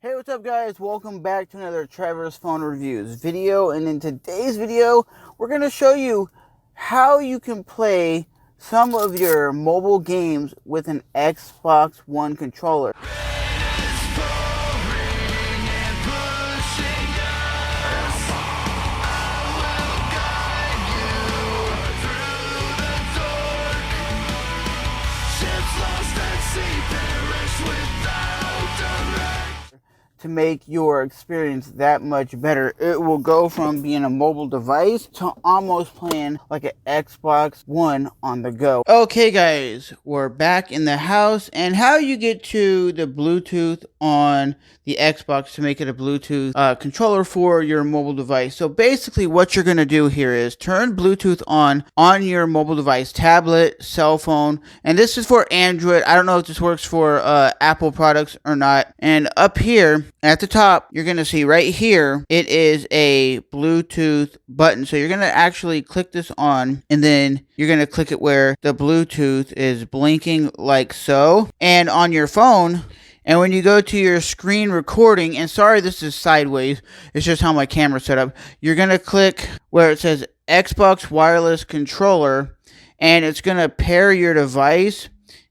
Hey, what's up guys? Welcome back to another Trevor's Phone Reviews video, and in today's video we're going to show you how you can play some of your mobile games with an Xbox One controller. To make your experience that much better, it will go from being a mobile device to almost playing like an Xbox One on the go. Okay guys, we're back in the house, and how you get to the Bluetooth on the Xbox to make it a Bluetooth controller for your mobile device. So basically what you're going to do here is turn Bluetooth on your mobile device, tablet, cell phone, and this is for Android. I don't know if this works for Apple products or not. And up here at the top, you're going to see right here, it is a Bluetooth button. So you're going to actually click this on, and then you're going to click it where the Bluetooth is blinking like so. And on your phone, and when you go to your screen recording, and sorry this is sideways, it's just how my camera's set up, you're going to click where it says Xbox Wireless Controller, and it's going to pair your device.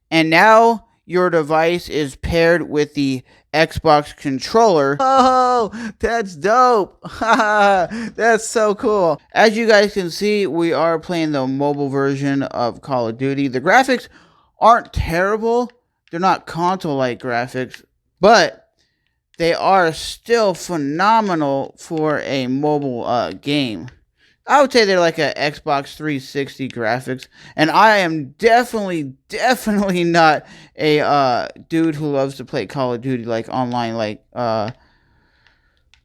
And now your device is paired with the Xbox controller. Oh, that's dope. That's so cool. As you guys can see, we are playing the mobile version of Call of Duty. The graphics aren't terrible. They're not console-like graphics, but they are still phenomenal for a mobile game. I would say they're like a Xbox 360 graphics, and I am definitely not a dude who loves to play Call of Duty like online, like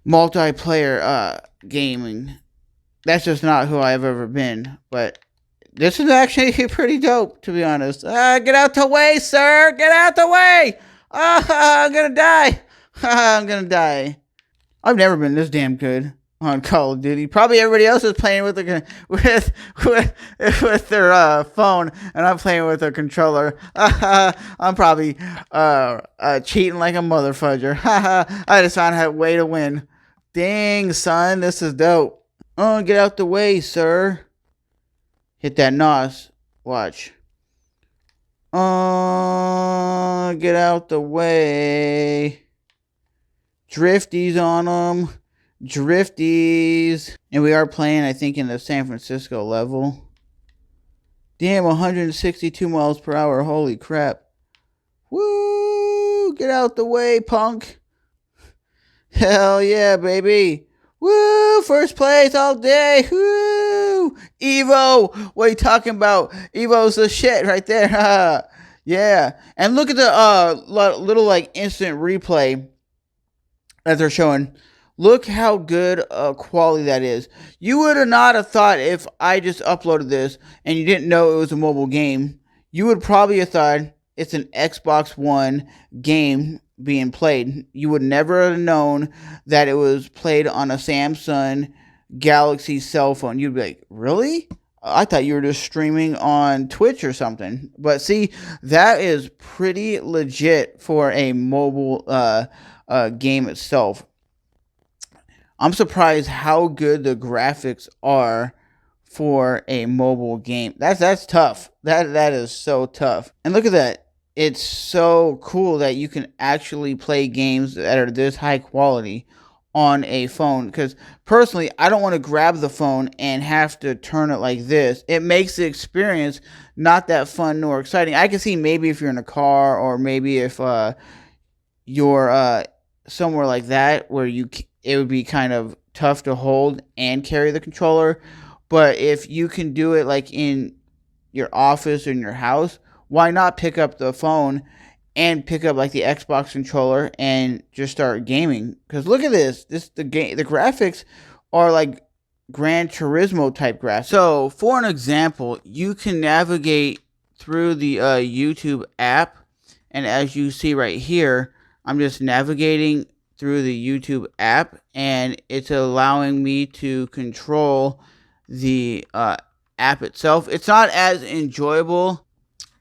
multiplayer gaming. That's just not who I've ever been. But this is actually pretty dope, to be honest. Get out the way, sir! Get out the way! I'm gonna die. I'm gonna die. I've never been this damn good on Call of Duty. Probably everybody else is playing with their phone, and I'm playing with a controller. I'm probably cheating like a motherfudger. I just found a way to win. Dang, son, this is dope. Oh, get out the way, sir. Hit that NOS. Watch. Oh, get out the way. Drifties on them. Drifties. And we are playing, I think, in the San Francisco level. Damn, 162 miles per hour. Holy crap. Woo! Get out the way, punk. Hell yeah, baby. Woo! First place all day. Woo! Evo! What are you talking about? Evo's the shit right there. Yeah. And look at the little like instant replay that they're showing. Look how good quality that is. You would have not have thought, if I just uploaded this and you didn't know it was a mobile game, you would probably have thought it's an Xbox One game being played. You would never have known that it was played on a Samsung Galaxy cell phone. You'd be like, really? I thought you were just streaming on Twitch or something. But see, that is pretty legit for a mobile game itself. I'm surprised how good the graphics are for a mobile game. That's tough. That is so tough. And look at that. It's so cool that you can actually play games that are this high quality on a phone. Because personally, I don't want to grab the phone and have to turn it like this. It makes the experience not that fun nor exciting. I can see maybe if you're in a car, or maybe if you're somewhere like that where it would be kind of tough to hold and carry the controller. But if you can do it like in your office or in your house, why not pick up the phone and pick up like the Xbox controller and just start gaming? Because look at this. The graphics are like Gran Turismo type graphics. So for an example, you can navigate through the YouTube app, and as you see right here, I'm just navigating through the YouTube app, and it's allowing me to control the app itself. It's not as enjoyable,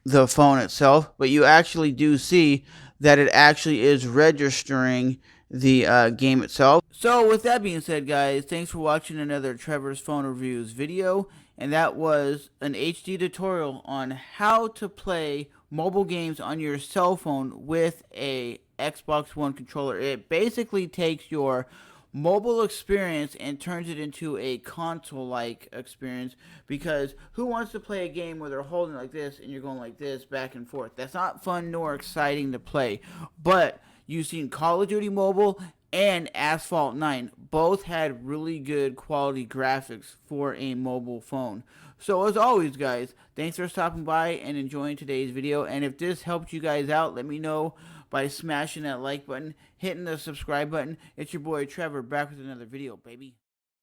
the phone itself, but you actually do see that it actually is registering the game itself. So with that being said, guys, thanks for watching another Trevor's Phone Reviews video, and that was an HD tutorial on how to play mobile games on your cell phone with a Xbox One controller. It basically takes your mobile experience and turns it into a console-like experience, because who wants to play a game where they're holding it like this and you're going like this back and forth? That's not fun nor exciting to play. But you've seen Call of Duty Mobile and Asphalt 9. Both had really good quality graphics for a mobile phone. So as always, guys, thanks for stopping by and enjoying today's video. And if this helped you guys out, let me know by smashing that like button, hitting the subscribe button. It's your boy Trevor, back with another video, baby.